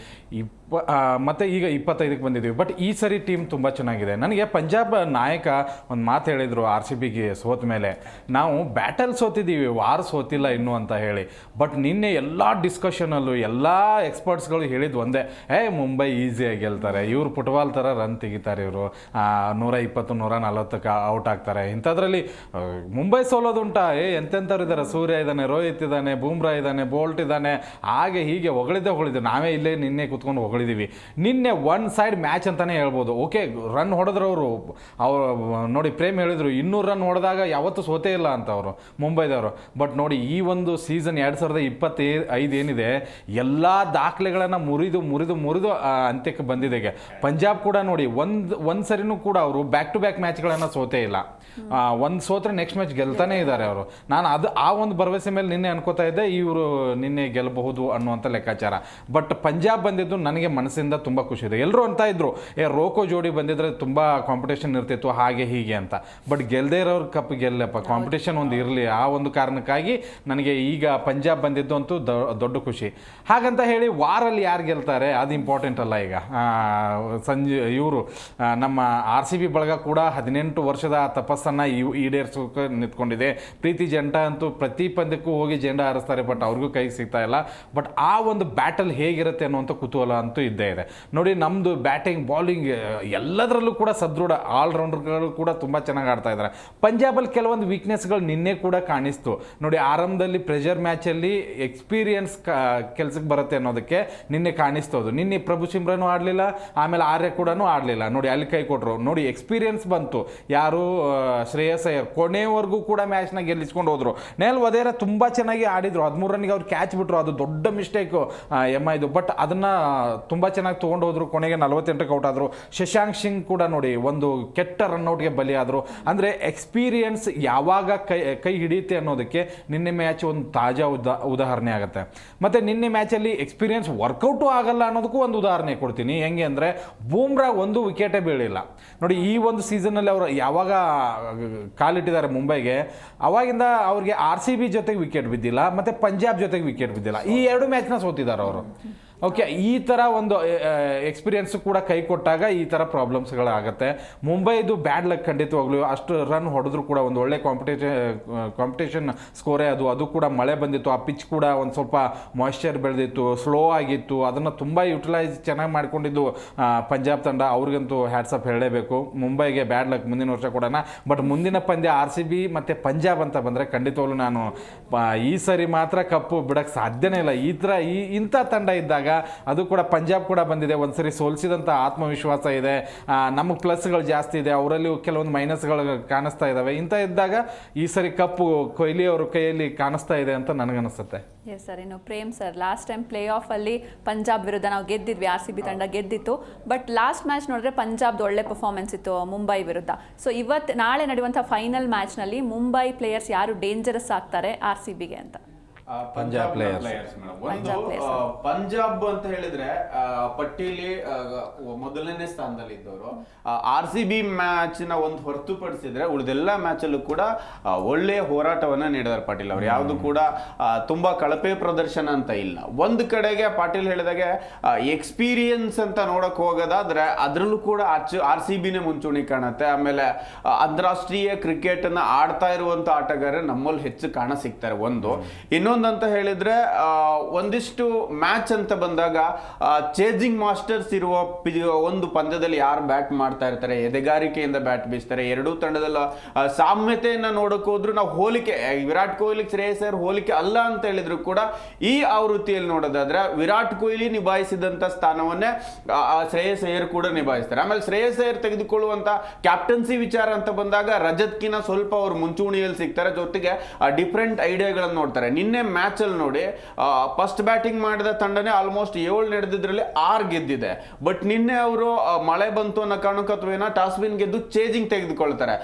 ಮತ್ತು ಈಗ 25ಕ್ಕೆ ಬಂದಿದ್ದೀವಿ. ಬಟ್ ಈ ಸರಿ ಟೀಮ್ ತುಂಬ ಚೆನ್ನಾಗಿದೆ. ನನಗೆ ಪಂಜಾಬ್ ನಾಯಕ ಒಂದು ಮಾತು ಹೇಳಿದರು RCBಗೆ ಸೋತ ಮೇಲೆ, ನಾವು ಬ್ಯಾಟಲ್ ಸೋತಿದ್ದೀವಿ, ವಾರ್ ಸೋತಿಲ್ಲ ಇನ್ನೂ ಅಂತ ಹೇಳಿ. ಬಟ್ ನಿನ್ನೆ ಎಲ್ಲ ಡಿಸ್ಕಷನಲ್ಲೂ ಎಲ್ಲ ಎಕ್ಸ್ಪರ್ಟ್ಸ್ಗಳು ಹೇಳಿದ್ದು ಒಂದೇ, ಮುಂಬೈ ಈಸಿಯಾಗಿ ಗೆಲ್ತಾರೆ, ಇವ್ರು ಫುಟ್ಬಾಲ್ ಥರ ರನ್ ತೆಗಿತಾರೆ, ಇವರು 120 140ಕ್ಕೆ ಔಟ್ ಆಗ್ತಾರೆ. ಇಂಥದ್ರಲ್ಲಿ ಮುಂಬೈ ಸೋಲೋದುಂಟಾ? ಎಂತೆಂಥವ್ರು ಇದ್ದಾರೆ, ಸೂರ್ಯ ಇದ್ದಾನೆ, ರೋಹಿತ್ ಇದ್ದಾನೆ, ಬೂಮ್ರಾ ಇದ್ದಾನೆ, ಬೋಲ್ಟ್ ಇದ್ದಾನೆ, ಹಾಗೆ ಹೀಗೆ ಹೊಗಳಿದ್ದೆ. ನಾವೇ ಇಲ್ಲೇ ನಿನ್ನೆ ಕುತ್ಕೊಂಡು ಹೊಗಳಿದ್ವಿ ನೋಡಿದ್ದೀವಿ. ನಿನ್ನೆ ಒನ್ ಸೈಡ್ ಮ್ಯಾಚ್ ಅಂತಲೇ ಹೇಳ್ಬೋದು. ಓಕೆ, ರನ್ ಹೊಡೆದ್ರು ಅವರು ನೋಡಿ, ಪ್ರೇಮ್ ಹೇಳಿದ್ರು 200 ರನ್ ಹೊಡೆದಾಗ ಯಾವತ್ತೂ ಸೋತೇ ಇಲ್ಲ ಅಂತ ಅವರು ಮುಂಬೈದವರು. ಬಟ್ ನೋಡಿ, ಈ ಒಂದು ಸೀಸನ್ 2025 ಏನಿದೆ, ಎಲ್ಲ ದಾಖಲೆಗಳನ್ನು ಮುರಿದು ಅಂತ್ಯಕ್ಕೆ ಬಂದಿದೆ. ಪಂಜಾಬ್ ಕೂಡ ನೋಡಿ, ಒಂದು ಸರಿನೂ ಕೂಡ ಅವರು ಬ್ಯಾಕ್ ಟು ಬ್ಯಾಕ್ ಮ್ಯಾಚ್ಗಳನ್ನು ಸೋತೇ ಇಲ್ಲ. ಒಂದು ಸೋತ್ರೆ ನೆಕ್ಸ್ಟ್ ಮ್ಯಾಚ್ ಗೆಲ್ತಾನೆ ಇದ್ದಾರೆ ಅವರು. ನಾನು ಆ ಒಂದು ಭರವಸೆ ಮೇಲೆ ನಿನ್ನೆ ಅನ್ಕೋತಾ ಇದ್ದೆ ಇವರು ನಿನ್ನೆ ಗೆಲ್ಲಬಹುದು ಅನ್ನುವಂಥ ಲೆಕ್ಕಾಚಾರ. ಬಟ್ ಪಂಜಾಬ್ ಬಂದಿದ್ದು ನನಗೆ ಮನಸ್ಸಿಂದ ತುಂಬ ಖುಷಿ ಇದೆ. ಎಲ್ಲರೂ ಅಂತ ಇದ್ರು, ರೋಕೋ ಜೋಡಿ ಬಂದಿದ್ರೆ ತುಂಬ ಕಾಂಪಿಟೇಷನ್ ಇರ್ತಿತ್ತು ಹಾಗೆ ಹೀಗೆ ಅಂತ. ಬಟ್ ಗೆಲ್ಲದೇ ಇರೋರು ಕಪ್ ಗೆಲ್ಲಪ್ಪ, ಕಾಂಪಿಟೇಷನ್ ಒಂದು ಇರಲಿ, ಆ ಒಂದು ಕಾರಣಕ್ಕಾಗಿ ನನಗೆ ಈಗ ಪಂಜಾಬ್ ಬಂದಿದ್ದು ಅಂತೂ ದೊಡ್ಡ ಖುಷಿ. ಹಾಗಂತ ಹೇಳಿ ವಾರಲ್ಲಿ ಯಾರು ಗೆಲ್ತಾರೆ ಅದು ಇಂಪಾರ್ಟೆಂಟ್ ಅಲ್ಲ. ಈಗ ಇವರು ನಮ್ಮ RCB ಬಳಗ ಕೂಡ 18 ವರ್ಷದ ತಪಸ್ಸನ್ನು ಈಡೇರಿಸೋಕೆ ನಿಂತ್ಕೊಂಡಿದೆ. ಪ್ರೀತಿ ಜಂಟ ಅಂತೂ ಪ್ರತಿ ಪಂದ್ಯಕ್ಕೂ ಹೋಗಿ ಜೆಂಡ ಹಾರಿಸ್ತಾರೆ, ಬಟ್ ಅವ್ರಿಗೂ ಕೈಗೆ ಸಿಗ್ತಾ ಇಲ್ಲ. ಬಟ್ ಆ ಒಂದು ಬ್ಯಾಟಲ್ ಹೇಗಿರುತ್ತೆ ಅನ್ನುವಂಥ ಕುತೂಹಲ ಅಂತೂ ಇದ್ದೇ ಇದೆ. ನೋಡಿ, ನಮ್ಮದು ಬ್ಯಾಟಿಂಗ್ ಬಾಲಿಂಗ್ ಎಲ್ಲದರಲ್ಲೂ ಕೂಡ ಸದೃಢ, ಆಲ್ರೌಂಡರ್ಗಳು ಕೂಡ ತುಂಬ ಚೆನ್ನಾಗಿ ಆಡ್ತಾ ಇದ್ದಾರೆ. ಪಂಜಾಬಲ್ಲಿ ಕೆಲವೊಂದು ವೀಕ್ನೆಸ್ಗಳು ನಿನ್ನೆ ಕೂಡ ಕಾಣಿಸ್ತು. ನೋಡಿ, ಆರಂಭದಲ್ಲಿ ಪ್ರೆಷರ್ ಮ್ಯಾಚಲ್ಲಿ ಎಕ್ಸ್ಪೀರಿಯನ್ಸ್ ಕೆಲಸಕ್ಕೆ ಬರುತ್ತೆ ಅನ್ನೋದಕ್ಕೆ ನಿನ್ನೆ ಕಾಣಿಸ್ತೋದು. ನಿನ್ನೆ ಪ್ರಭು ಸಿಮ್ರನು ಆಡಲಿಲ್ಲ, ಆಮೇಲೆ ಆರ್ಯ ಕೂಡ ಆಡಲಿಲ್ಲ. ನೋಡಿ, ಅಲ್ಲಿ ಕೈ ಕೊಟ್ಟರು. ನೋಡಿ, ಎಕ್ಸ್ಪೀರಿಯನ್ಸ್ ಬಂತು. ಯಾರು ಶ್ರೇಯಸ್ ಅಯ್ಯರ್ ಕೊನೆವರೆಗೂ ಕೂಡ ಮ್ಯಾಚ್ನ ಗೆಲ್ಲಿಸ್ಕೊಂಡು ಹೋದ್ರು. ನೆಲ್ ವಧೇರ ತುಂಬ ಚೆನ್ನಾಗಿ ಆಡಿದ್ರು. 13 ರನ್ನಿಗೆ ಅವ್ರು ಕ್ಯಾಚ್ ಬಿಟ್ರು, ಅದು ದೊಡ್ಡ ಮಿಸ್ಟೇಕು ಇದು. ಬಟ್ ಅದನ್ನು ತುಂಬ ಚೆನ್ನಾಗಿ ತೊಗೊಂಡು ಹೋದ್ರು. ಕೊನೆಗೆ 48ಕ್ಕೆ ಔಟ್ ಆದರು. ಶಶಾಂಕ್ ಸಿಂಗ್ ಕೂಡ ನೋಡಿ ಒಂದು ಕೆಟ್ಟ ರನ್ಔಟ್ಗೆ ಬಲಿಯಾದರು. ಅಂದರೆ ಎಕ್ಸ್ಪೀರಿಯನ್ಸ್ ಯಾವಾಗ ಕೈ ಹಿಡಿಯುತ್ತೆ ಅನ್ನೋದಕ್ಕೆ ನಿನ್ನೆ ಮ್ಯಾಚ್ ಒಂದು ತಾಜಾ ಉದಾಹರಣೆ ಆಗುತ್ತೆ. ಮತ್ತು ನಿನ್ನೆ ಮ್ಯಾಚಲ್ಲಿ ಎಕ್ಸ್ಪೀರಿಯನ್ಸ್ ವರ್ಕೌಟು ಆಗಲ್ಲ ಅನ್ನೋದಕ್ಕೂ ಒಂದು ಉದಾಹರಣೆ ಕೊಡ್ತೀನಿ. ಹೆಂಗೆ ಅಂದರೆ, ಬೂಮ್ರಾ ಒಂದು ವಿಕೆಟೇ ಬೀಳಿಲ್ಲ. ನೋಡಿ, ಈ ಒಂದು ಸೀಸನ್ನಲ್ಲಿ ಅವರು ಯಾವಾಗ ಕಾಲಿಟ್ಟಿದ್ದಾರೆ ಮುಂಬೈಗೆ, ಅವಾಗಿಂದ ಅವ್ರಿಗೆ RCB ಜೊತೆಗೆ ವಿಕೆಟ್ ಬಿದ್ದಿಲ್ಲ, ಮತ್ತು ಪಂಜಾಬ್ ಜೊತೆಗೆ ವಿಕೆಟ್ ಬಿದ್ದಿಲ್ಲ. ಈ 2 ಮ್ಯಾಚ್ನ ಸೋತಿದ್ದಾರೆ ಅವರು. ಓಕೆ, ಈ ಥರ ಒಂದು ಎಕ್ಸ್ಪೀರಿಯನ್ಸು ಕೂಡ ಕೈ ಕೊಟ್ಟಾಗ ಈ ಥರ ಪ್ರಾಬ್ಲಮ್ಸ್ಗಳಾಗತ್ತೆ. ಮುಂಬೈದು ಬ್ಯಾಡ್ ಲಕ್ ಖಂಡಿತವಾಗ್ಲೂ. ಅಷ್ಟು ರನ್ ಹೊಡೆದ್ರು ಕೂಡ ಒಂದು ಒಳ್ಳೆ ಕಾಂಪಿಟೇಷನ್ ಸ್ಕೋರೇ ಅದು ಕೂಡ ಮಳೆ ಬಂದಿತ್ತು. ಆ ಪಿಚ್ ಕೂಡ ಒಂದು ಸ್ವಲ್ಪ ಮಾಯ್ಶ್ಚರ್ ಬೆಳೆದಿತ್ತು, ಸ್ಲೋ ಆಗಿತ್ತು. ಅದನ್ನು ತುಂಬ ಯುಟಿಲೈಸ್ ಚೆನ್ನಾಗಿ ಮಾಡ್ಕೊಂಡಿದ್ದು ಪಂಜಾಬ್ ತಂಡ. ಅವ್ರಿಗಂತೂ ಹ್ಯಾಟ್ಸಪ್ ಹೇಳಲೇಬೇಕು. ಮುಂಬೈಗೆ ಬ್ಯಾಡ್ ಲಕ್, ಮುಂದಿನ ವರ್ಷ ಕೊಡೋಣ. ಬಟ್ ಮುಂದಿನ ಪಂದ್ಯ RCB ಮತ್ತು ಪಂಜಾಬ್ ಅಂತ ಬಂದರೆ ಖಂಡಿತವಾಗ್ಲೂ ನಾನು ಈ ಸರಿ ಮಾತ್ರ ಕಪ್ಪು ಬಿಡೋಕ್ಕೆ ಸಾಧ್ಯನೇ ಇಲ್ಲ. ಇಂಥ ತಂಡ ಇದ್ದಾಗ, ಅದು ಕೂಡ ಪಂಜಾಬ್ ಕೂಡ ಬಂದಿದೆ, ಒಂದ್ಸರಿ ಸೋಲಿಸಿದಂಥ ಆತ್ಮವಿಶ್ವಾಸ ಇದೆ, ನಮಗೆ ಪ್ಲಸ್ಗಳು ಜಾಸ್ತಿ ಇದೆ, ಅವರಲ್ಲಿ ಕೆಲವೊಂದು ಮೈನಸ್ಗಳು ಕಾಣಿಸ್ತಾ ಇದ್ದಾವೆ. ಇಂಥ ಇದ್ದಾಗ ಈ ಸರಿ ಕಪ್ಪು ಕೊಹ್ಲಿ ಅವ್ರ ಕೈಯಲ್ಲಿ ಕಾಣಿಸ್ತಾ ಇದೆ ಅಂತ ನನಗನ್ನಿಸುತ್ತೆ. ಎಸ್ ಸರ್, ಇನ್ನು ಪ್ರೇಮ್ ಸರ್, ಲಾಸ್ಟ್ ಟೈಮ್ ಪ್ಲೇ ಆಫಲ್ಲಿ ಪಂಜಾಬ್ ವಿರುದ್ಧ ನಾವು ಗೆದ್ದಿದ್ವಿ, RCB ತಂಡ ಗೆದ್ದಿತ್ತು. ಬಟ್ ಲಾಸ್ಟ್ ಮ್ಯಾಚ್ ನೋಡಿದ್ರೆ ಪಂಜಾಬ್ದು ಒಳ್ಳೆ ಪರ್ಫಾರ್ಮೆನ್ಸ್ ಇತ್ತು ಮುಂಬೈ ವಿರುದ್ಧ. ಸೊ ನಾಳೆ ನಡೆಯುವಂಥ ಫೈನಲ್ ಮ್ಯಾಚ್ನಲ್ಲಿ ಮುಂಬೈ ಪ್ಲೇಯರ್ಸ್ ಯಾರು ಡೇಂಜರಸ್ ಆಗ್ತಾರೆ RCBಗೆ ಅಂತ? ಪಂಜಾಬ್ ಪ್ಲೇಯರ್ಸ್. ಪಂಜಾಬ್ ಅಂತ ಹೇಳಿದ್ರೆ ಪಟ್ಟಿಲಿ ಮೊದಲನೇ ಸ್ಥಾನದಲ್ಲಿ ಇದ್ದವರು. RCB ಮ್ಯಾಚ್ ನ ಒಂದು ಹೊರತುಪಡಿಸಿದ್ರೆ ಉಳಿದೆಲ್ಲ ಮ್ಯಾಚ್ ಅಲ್ಲೂ ಕೂಡ ಒಳ್ಳೆಯ ಹೋರಾಟವನ್ನ ನೀಡಿದ್ದಾರೆ ಪಾಟೀಲ್ ಅವರು. ಯಾವುದು ಕೂಡ ತುಂಬಾ ಕಳಪೆ ಪ್ರದರ್ಶನ ಅಂತ ಇಲ್ಲ. ಒಂದು ಕಡೆಗೆ ಪಾಟೀಲ್ ಹೇಳಿದಾಗೆ ಎಕ್ಸ್ಪೀರಿಯನ್ಸ್ ಅಂತ ನೋಡಕ್ ಹೋಗೋದಾದ್ರೆ ಅದ್ರಲ್ಲೂ ಕೂಡ RCBನೇ ಮುಂಚೂಣಿ ಕಾಣುತ್ತೆ. ಆಮೇಲೆ ಅಂತಾರಾಷ್ಟ್ರೀಯ ಕ್ರಿಕೆಟ್ ಅನ್ನ ಆಡ್ತಾ ಇರುವಂತ ಆಟಗಾರರು ನಮ್ಮಲ್ಲಿ ಹೆಚ್ಚು ಕಾಣ ಸಿಗ್ತಾರೆ. ಇನ್ನೊಂದಂತ ಹೇಳಿದ್ರೆ ಒಂದಿಷ್ಟು ಮ್ಯಾಚ್ ಅಂತ ಬಂದಾಗ ಚೇಜಿಂಗ್ ಮಾಸ್ಟರ್ಸ್ ಇರುವ ಒಂದು ಪಂದ್ಯದಲ್ಲಿ ಯಾರು ಬ್ಯಾಟ್ ಮಾಡ್ತಾ ಇರ್ತಾರೆ, ಎದೆಗಾರಿಕೆಯಿಂದ ಬ್ಯಾಟ್ ಬೀಸ್ತಾರೆ. ಎರಡೂ ತಂಡದಲ್ಲ ಸಾಮ್ಯತೆಯನ್ನ ನೋಡಕ್ ಹೋದ್ರು ನಾವು ಹೋಲಿಕೆ, ವಿರಾಟ್ ಕೊಹ್ಲಿ ಶ್ರೇಯಸ್ ಅಯ್ಯರ್ ಹೋಲಿಕೆ ಅಲ್ಲ ಅಂತ ಹೇಳಿದ್ರು ಕೂಡ ಈ ಆವೃತ್ತಿಯಲ್ಲಿ ನೋಡೋದಾದ್ರೆ ವಿರಾಟ್ ಕೊಹ್ಲಿ ನಿಭಾಯಿಸಿದಂತ ಸ್ಥಾನವನ್ನೇ ಶ್ರೇಯಸ್ ಅಯ್ಯರ್ ಕೂಡ ನಿಭಾಯಿಸ್ತಾರೆ. ಆಮೇಲೆ ಶ್ರೇಯಸ್ ಅಯ್ಯರ್ ತೆಗೆದುಕೊಳ್ಳುವಂತ ಕ್ಯಾಪ್ಟನ್ಸಿ ವಿಚಾರ ಅಂತ ಬಂದಾಗ ರಜತ್ಕಿನ ಸ್ವಲ್ಪ ಅವ್ರು ಮುಂಚೂಣಿಯಲ್ಲಿ ಸಿಗ್ತಾರೆ. ಜೊತೆಗೆ ಡಿಫ್ರೆಂಟ್ ಐಡಿಯಾಗಳನ್ನು ನೋಡ್ತಾರೆ. ನಿನ್ನೆ ಮ್ಯಾಚ್ ಅಲ್ಲಿ ನೋಡಿ ಫಸ್ಟ್ ಬ್ಯಾಟಿಂಗ್ ಮಾಡಿದ ತಂಡನೇ ಆಲ್ಮೋಸ್ಟ್ 7 ನಡೆದಿದ್ರಲ್ಲಿ 6 ಗೆದ್ದಿದೆ. ಬಟ್ ನಿನ್ನೆ ಅವರು ಮಳೆ ಬಂತು ಅನ್ನೋ ಕಾರಣಕ್ಕತ್ವೇನ ಟಾಸ್ ವಿನ್ ಗೆದ್ದು ಚೇಜಿಂಗ್ ತೆಗೆದುಕೊಳ್ತಾರೆ.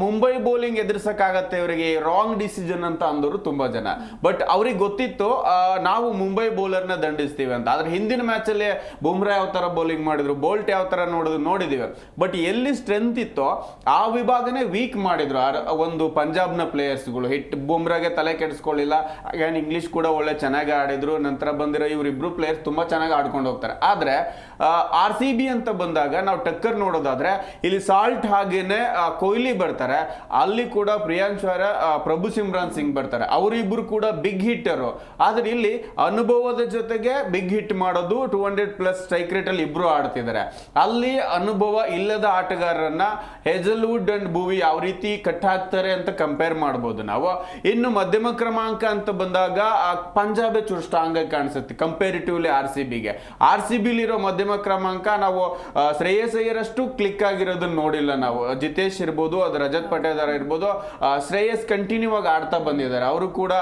ಮುಂಬೈ ಬೌಲಿಂಗ್ ಎದುರಿಸಕ್ಕಾಗತ್ತೆ ಇವರಿಗೆ, ರಾಂಗ್ ಡಿಸಿಷನ್ ಅಂತ ಅಂದವರು ತುಂಬಾ ಜನ. ಬಟ್ ಅವ್ರಿಗೆ ಗೊತ್ತಿತ್ತು ನಾವು ಮುಂಬೈ ಬೌಲರ್ ನ ದಂಡಿಸ್ತೀವಿ ಅಂತ. ಆದ್ರೆ ಹಿಂದಿನ ಮ್ಯಾಚ್ ಅಲ್ಲಿ ಬುಮ್ರಾ ಯಾವ ತರ ಬೌಲಿಂಗ್ ಮಾಡಿದ್ರು, ಬೋಲ್ಟ್ ಯಾವ ತರ ನೋಡಿದಿವಿ. ಬಟ್ ಎಲ್ಲಿ ಸ್ಟ್ರೆಂತ್ ಇತ್ತೋ ಆ ವಿಭಾಗನೇ ವೀಕ್ ಮಾಡಿದ್ರು ಒಂದು ಪಂಜಾಬ್ನ ಪ್ಲೇಯರ್ಸ್ಗಳು. ಬುಮ್ರಾಗೆ ತಲೆ ಕೆಡಿಸ್ಕೊಳ್ಳಿಲ್ಲ. again ಇಂಗ್ಲಿಷ್ ಕೂಡ ಒಳ್ಳೆ ಚೆನ್ನಾಗಿ ಆಡಿದ್ರು. ನಂತರ ಬಂದಿರೋ ಇವರಿಬ್ರು ಪ್ಲೇಯರ್ಸ್ ತುಂಬಾ ಚೆನ್ನಾಗಿ ಆಡ್ಕೊಂಡು ಹೋಗ್ತಾರೆ. ಆದ್ರೆ RCB ಅಂತ ಬಂದಾಗ ನಾವು ಟಕ್ಕರ್ ನೋಡೋದಾದ್ರೆ ಇಲ್ಲಿ ಸಾಲ್ಟ್ ಹಾಗೇನೆ ಕೊಹ್ಲಿ ಬರ್ತಾರೆ, ಅಲ್ಲಿ ಕೂಡ ಪ್ರಿಯಾಂಶ್ ಆರ್ಯ, ಪ್ರಭು ಸಿಮ್ರಾನ್ ಸಿಂಗ್ ಬರ್ತಾರೆ. ಅವರಿಬ್ರು ಕೂಡ ಬಿಗ್ ಹಿಟ್ಟರು. ಆದ್ರೆ ಇಲ್ಲಿ ಅನುಭವದ ಜೊತೆಗೆ ಬಿಗ್ ಹಿಟ್ ಮಾಡೋದು 200+ ಸ್ಟ್ರೈಕ್ ರೇಟ್ ಅಲ್ಲಿ ಇಬ್ರು ಆಡ್ತಿದ್ದಾರೆ. ಅಲ್ಲಿ ಅನುಭವ ಇಲ್ಲದ ಆಟಗಾರರನ್ನ ಹೇಜಲ್ವುಡ್ ಅಂಡ್ ಭುವಿ ಯಾವ ರೀತಿ ಕಟ್ ಹಾಕ್ತಾರೆ ಅಂತ ಕಂಪೇರ್ ಮಾಡಬಹುದು ನಾವು. ಇನ್ನು ಮಧ್ಯಮ ಕ್ರಮಾಂಕ ಅಂತ ಬಂದಾಗ ಪಂಜಾಬೇ ಚೂರು ಸ್ಟ್ರಾಂಗ್ ಆಗಿ ಕಾಣಿಸುತ್ತೆ ಕಂಪೇರಿಟಿವ್ಲಿ RCBಗೆ. RCBಲಿರೋ ಮಧ್ಯಮ ಕ್ರಮಾಂಕ ನಾವು ಶ್ರೇಯಸ್ ಅಯ್ಯರ್ ಅಷ್ಟು ಕ್ಲಿಕ್ ಆಗಿರೋದನ್ನ ನೋಡಿಲ್ಲ ನಾವು. ಜಿತೇಶ್ ಇರ್ಬೋದು, ಅದು ರಜತ್ ಪಟೇದಾರ್ ಇರ್ಬೋದು, ಶ್ರೇಯಸ್ ಕಂಟಿನ್ಯೂ ಆಗಿ ಆಡ್ತಾ ಬಂದಿದ್ದಾರೆ. ಅವರು ಕೂಡ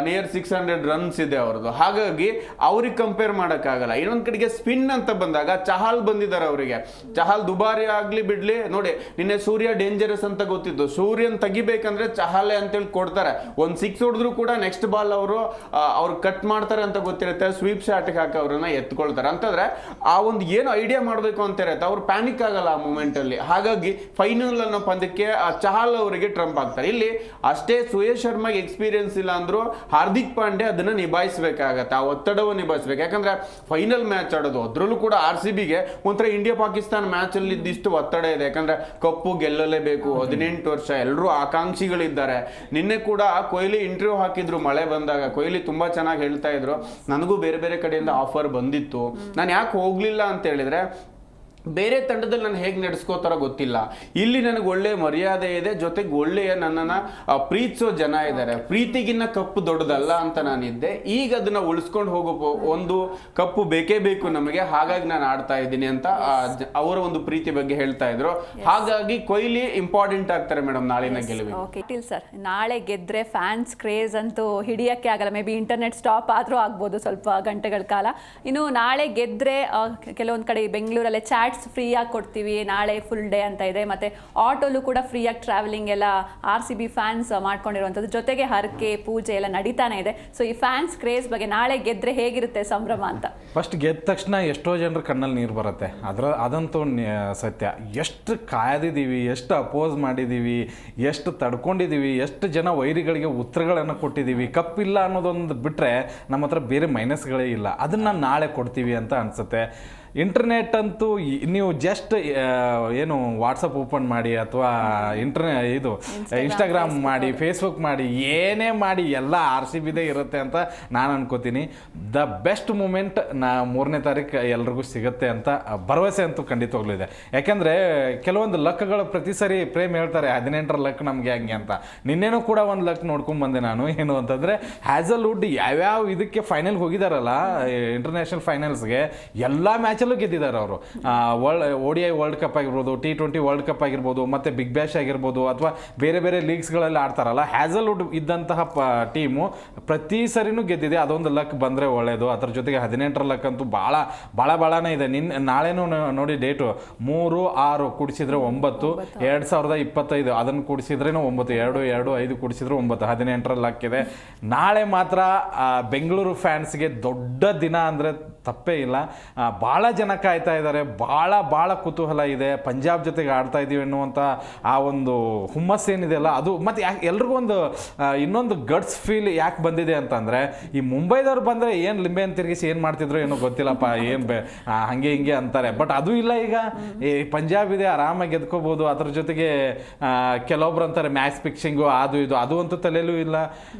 ನಿಯರ್ 600 ರನ್ಸ್ ಇದೆ ಅವ್ರದ್ದು. ಹಾಗಾಗಿ ಅವ್ರಿಗೆ ಕಂಪೇರ್ ಮಾಡೋಕ್ಕಾಗಲ್ಲ. ಇನ್ನೊಂದ್ ಕಡೆಗೆ ಸ್ಪಿನ್ ಅಂತ ಬಂದಾಗ ಚಹಲ್ ಬಂದಿದ್ದಾರೆ ಅವರಿಗೆ. ಚಹಲ್ ದುಬಾರಿ ಆಗ್ಲಿ ಬಿಡ್ಲಿ, ನೋಡಿ ನಿನ್ನೆ ಸೂರ್ಯ ಡೇಂಜರಸ್ ಅಂತ ಗೊತ್ತಿತ್ತು. ಸೂರ್ಯನ್ ತೆಗಿಬೇಕಂದ್ರೆ ಚಹಲೆ ಅಂತೇಳಿ ಕೊಡ್ತಾರೆ. ಒಂದ್ 6 ಹೊಡೆದ್ರು ಕೂಡ ನೆಕ್ಸ್ಟ್ ಬಾಲ್ ಅವ್ರು ಕಟ್ ಮಾಡ್ತಾರೆ ಅಂತ ಗೊತ್ತಿರುತ್ತೆ. ಸ್ವೀಪ್ ಶಾಟ್ಗೆ ಹಾಕಿ ಅವ್ರನ್ನ ಎತ್ಕೊಳ್ತಾರೆ ಅಂತಂದ್ರೆ ಆ ಒಂದು ಏನು ಐಡಿಯಾ ಮಾಡ್ಬೇಕು ಅಂತ ಇರುತ್ತೆ, ಅವ್ರು ಪ್ಯಾನಿಕ್ ಆಗಲ್ಲ ಆ ಮೂಮೆಂಟ್ ಅಲ್ಲಿ. ಹಾಗಾಗಿ ಫೈನಲ್ ಅನ್ನೋ ಪಂದ್ಯಕ್ಕೆ ಚಹಲ್ ಅವರಿಗೆ ಟ್ರಂಪ್ ಆಗ್ತಾರೆ. ಇಲ್ಲಿ ಅಷ್ಟೇ ಸುಯೇಶ್ ಶರ್ಮಾಗೆ ಎಕ್ಸ್ಪೀರಿಯನ್ಸ್ ಇಲ್ಲ ಅಂದ್ರು ಹಾರ್ದಿಕ್ ಪಾಂಡ್ಯ ಅದನ್ನ ನಿಭಾಯಿಸಬೇಕಾಗತ್ತೆ, ಆ ಒತ್ತಡವನ್ನು ನಿಭಾಯಿಸ್ಬೇಕು. ಯಾಕಂದ್ರೆ ಫೈನಲ್ ಮ್ಯಾಚ್ ಆಡೋದು, ಅದ್ರಲ್ಲೂ ಕೂಡ RCBಗೆ ಒಂಥರ ಇಂಡಿಯಾ ಪಾಕಿಸ್ತಾನ ಮ್ಯಾಚ್ ಅಲ್ಲಿ ಇದ್ದಿಷ್ಟು ಒತ್ತಡ ಇದೆ. ಯಾಕಂದ್ರೆ ಕಪ್ಪು ಗೆಲ್ಲಲೇಬೇಕು, 18 ವರ್ಷ, ಎಲ್ಲರೂ ಆಕಾಂಕ್ಷಿಗಳಿದ್ದಾರೆ. ನಿನ್ನೆ ಕೂಡ ಕೊಹ್ಲಿ ಇಂಟರ್ವ್ಯೂ ಹಾಕಿದ್ರು ಮಳೆ ಬಂದಾಗ. ಕೊಹ್ಲಿ ತುಂಬಾ ಚೆನ್ನಾಗಿ ಹೇಳ್ತಾ ಇದ್ರು, ನನಗೂ ಬೇರೆ ಬೇರೆ ಕಡೆಯಿಂದ ಆಫರ್ ಬಂದಿತ್ತು, ನಾನು ಯಾಕೆ ಹೋಗ್ಲಿಲ್ಲ ಅಂತ ಹೇಳಿದ್ರೆ ಬೇರೆ ತಂಡದಲ್ಲಿ ನಾನು ಹೇಗೆ ನಡೆಸ್ಕೋತಾರೋ ಗೊತ್ತಿಲ್ಲ, ಇಲ್ಲಿ ನನಗೆ ಒಳ್ಳೆ ಮರ್ಯಾದೆ ಇದೆ, ಜೊತೆಗೆ ಒಳ್ಳೆಯ ನನ್ನನ್ನು ಪ್ರೀತಿಸೋ ಜನ ಇದ್ದಾರೆ, ಪ್ರೀತಿಗಿನ್ನ ಕಪ್ಪು ದೊಡ್ಡದಲ್ಲ ಅಂತ ನಾನಿದ್ದೆ. ಈಗ ಅದನ್ನ ಉಳಿಸ್ಕೊಂಡು ಹೋಗೋ ಒಂದು ಕಪ್ಪು ಬೇಕೇ ಬೇಕು ನಮಗೆ, ಹಾಗಾಗಿ ನಾನು ಆಡ್ತಾ ಇದ್ದೀನಿ ಅಂತ ಅವರ ಒಂದು ಪ್ರೀತಿ ಬಗ್ಗೆ ಹೇಳ್ತಾ ಇದ್ರು. ಹಾಗಾಗಿ ಕೊಹ್ಲಿ ಇಂಪಾರ್ಟೆಂಟ್ ಆಗ್ತಾರೆ ಮೇಡಮ್ ನಾಳಿನ ಗೆಲುವಿಗೆ. ಓಕೆ ಸರ್, ನಾಳೆ ಗೆದ್ರೆ ಫ್ಯಾನ್ಸ್ ಕ್ರೇಜ್ ಅಂತೂ ಹಿಡಿಯಕ್ಕೆ ಆಗಲ್ಲ. ಮೇ ಬಿ ಇಂಟರ್ನೆಟ್ ಸ್ಟಾಪ್ ಆದರೂ ಆಗ್ಬೋದು ಸ್ವಲ್ಪ ಗಂಟೆಗಳ ಕಾಲ. ಇನ್ನು ನಾಳೆ ಗೆದ್ರೆ ಕೆಲವೊಂದು ಕಡೆ ಬೆಂಗಳೂರಲ್ಲೇ ಚಾಟ್ಸ್ ಫ್ರೀ ಆಗಿ ಕೊಡ್ತೀವಿ, ನಾಳೆ ಫುಲ್ ಡೇ ಅಂತ ಇದೆ. ಮತ್ತೆ ಆಟೋಲು ಕೂಡ ಫ್ರೀ ಆಗಿ ಟ್ರಾವೆಲಿಂಗ್ ಎಲ್ಲ RCB ಫ್ಯಾನ್ಸ್ ಮಾಡ್ಕೊಂಡಿರುವಂಥದ್ದು, ಜೊತೆಗೆ ಹರಕೆ ಪೂಜೆ ಎಲ್ಲ ನಡೀತಾನೆ ಇದೆ. ಸೊ ಈ ಫ್ಯಾನ್ಸ್ ಕ್ರೇಜ್ ಬಗ್ಗೆ ನಾಳೆ ಗೆದ್ರೆ ಹೇಗಿರುತ್ತೆ ಸಂಭ್ರಮ ಅಂತ? ಫಸ್ಟ್ ಗೆದ್ದ ತಕ್ಷಣ ಎಷ್ಟೋ ಜನರ ಕಣ್ಣಲ್ಲಿ ನೀರು ಬರುತ್ತೆ, ಅದಂತೂ ಸತ್ಯ. ಎಷ್ಟು ಕಾಯ್ದಿದ್ದೀವಿ, ಎಷ್ಟು ಅಪೋಸ್ ಮಾಡಿದ್ದೀವಿ, ಎಷ್ಟು ತಡ್ಕೊಂಡಿದ್ದೀವಿ, ಎಷ್ಟು ಜನ ವೈರಿಗಳಿಗೆ ಉತ್ತರಗಳನ್ನು ಕೊಟ್ಟಿದ್ದೀವಿ. ಕಪ್ಪಿಲ್ಲ ಅನ್ನೋದೊಂದು ಬಿಟ್ಟರೆ ನಮ್ಮ ಹತ್ರ ಬೇರೆ ಮೈನಸ್ಗಳೇ ಇಲ್ಲ. ಅದನ್ನು ನಾಳೆ ಕೊಡ್ತೀವಿ ಅಂತ ಅನಿಸುತ್ತೆ. ಇಂಟರ್ನೆಟ್ ಅಂತೂ ನೀವು ಜಸ್ಟ್ ಏನು ವಾಟ್ಸಪ್ ಓಪನ್ ಮಾಡಿ ಅಥವಾ ಇನ್ಸ್ಟಾಗ್ರಾಮ್ ಮಾಡಿ, ಫೇಸ್ಬುಕ್ ಮಾಡಿ, ಏನೇ ಮಾಡಿ ಎಲ್ಲ RCBದೇ ಇರುತ್ತೆ ಅಂತ ನಾನು ಅನ್ಕೋತೀನಿ. ದ ಬೆಸ್ಟ್ ಮೂಮೆಂಟ್ 3ನೇ ತಾರೀಕು ಎಲ್ರಿಗೂ ಸಿಗುತ್ತೆ ಅಂತ ಭರವಸೆ ಅಂತೂ ಖಂಡಿತವಾಗ್ಲೂ ಇದೆ. ಯಾಕೆಂದರೆ ಕೆಲವೊಂದು ಲಕ್ಗಳು ಪ್ರತಿ ಸರಿ ಪ್ರೇಮ್ ಹೇಳ್ತಾರೆ 18ರ ಲಕ್ ನಮಗೆ ಹಂಗೆ ಅಂತ. ನಿನ್ನೆನೂ ಕೂಡ ಒಂದು ಲಕ್ ನೋಡ್ಕೊಂಡು ಬಂದೆ ನಾನು. ಏನು ಅಂತಂದರೆ ಹ್ಯಾಸಲ್ವುಡ್ ಯಾವ್ಯಾವ ಇದಕ್ಕೆ ಫೈನಲ್ಗೆ ಹೋಗಿದಾರಲ್ಲ, ಇಂಟರ್ನ್ಯಾಷನಲ್ ಫೈನಲ್ಸ್ಗೆ, ಎಲ್ಲ ಮ್ಯಾಚ್ ಗೆದ್ದಿದ್ದಾರೆ ಅವರು. ODI ವರ್ಲ್ಡ್ ಕಪ್ ಆಗಿರ್ಬೋದು, T20 ವರ್ಲ್ಡ್ ಕಪ್ ಆಗಿರ್ಬೋದು, ಮತ್ತೆ ಬಿಗ್ ಬ್ಯಾಶ್ ಆಗಿರ್ಬೋದು, ಅಥವಾ ಬೇರೆ ಬೇರೆ ಲೀಗ್ಸ್ಗಳಲ್ಲಿ ಆಡ್ತಾರಲ್ಲ, ಹ್ಯಾಸಲ್ವುಡ್ ಇದ್ದಂತಹ ಟೀಮು ಪ್ರತಿ ಸರಿನೂ ಗೆದ್ದಿದೆ. ಅದೊಂದು ಲಕ್ ಬಂದರೆ ಒಳ್ಳೆಯದು. ಅದ್ರ ಜೊತೆಗೆ 18ರ ಲಕ್ ಅಂತೂ ಭಾಳನೇ ಇದೆ. ನಾಳೆನೂ ನೋಡಿ ಡೇಟು 3, 6 ಕೂಡಿಸಿದ್ರೆ 9, 2025 ಅದನ್ನು ಕೂಡಿಸಿದ್ರೇನು 9, 2, 2, 5 ಕೂಡಿಸಿದ್ರೆ 9, 18ರ ಲಕ್ ಇದೆ. ನಾಳೆ ಮಾತ್ರ ಬೆಂಗಳೂರು ಫ್ಯಾನ್ಸ್ಗೆ ದೊಡ್ಡ ದಿನ ಅಂದರೆ ತಪ್ಪೇ ಇಲ್ಲ. ಭಾಳ ಜನ ಕಾಯ್ತಾ ಇದ್ದಾರೆ, ಭಾಳ ಕುತೂಹಲ ಇದೆ. ಪಂಜಾಬ್ ಜೊತೆಗೆ ಆಡ್ತಾ ಇದ್ದೀವಿ ಅನ್ನುವಂಥ ಆ ಒಂದು ಹುಮ್ಮಸ್ ಏನಿದೆಯಲ್ಲ ಅದು. ಮತ್ತು ಎಲ್ರಿಗೂ ಒಂದು ಇನ್ನೊಂದು ಗಟ್ಸ್ ಫೀಲ್ ಯಾಕೆ ಬಂದಿದೆ ಅಂತಂದರೆ, ಈ ಮುಂಬೈದವ್ರು ಬಂದರೆ ಏನು ಲಿಂಬೆ ತಿರುಗಿಸಿ ಏನು ಮಾಡ್ತಿದ್ರು ಏನೋ ಗೊತ್ತಿಲ್ಲಪ್ಪ, ಏನು ಹಾಗೆ ಹಿಂಗೆ ಅಂತಾರೆ. ಬಟ್ ಅದು ಇಲ್ಲ, ಈಗ ಈ ಪಂಜಾಬ್ ಇದೆ, ಆರಾಮಾಗಿ ಗೆದ್ಕೋಬೋದು. ಅದ್ರ ಜೊತೆಗೆ ಕೆಲವೊಬ್ರು ಅಂತಾರೆ ಮ್ಯಾಚ್ ಫಿಕ್ಸಿಂಗು ಅದು ಅಂತೂ ತಲೆಯಲ್ಲೂ ಇಲ್ಲ.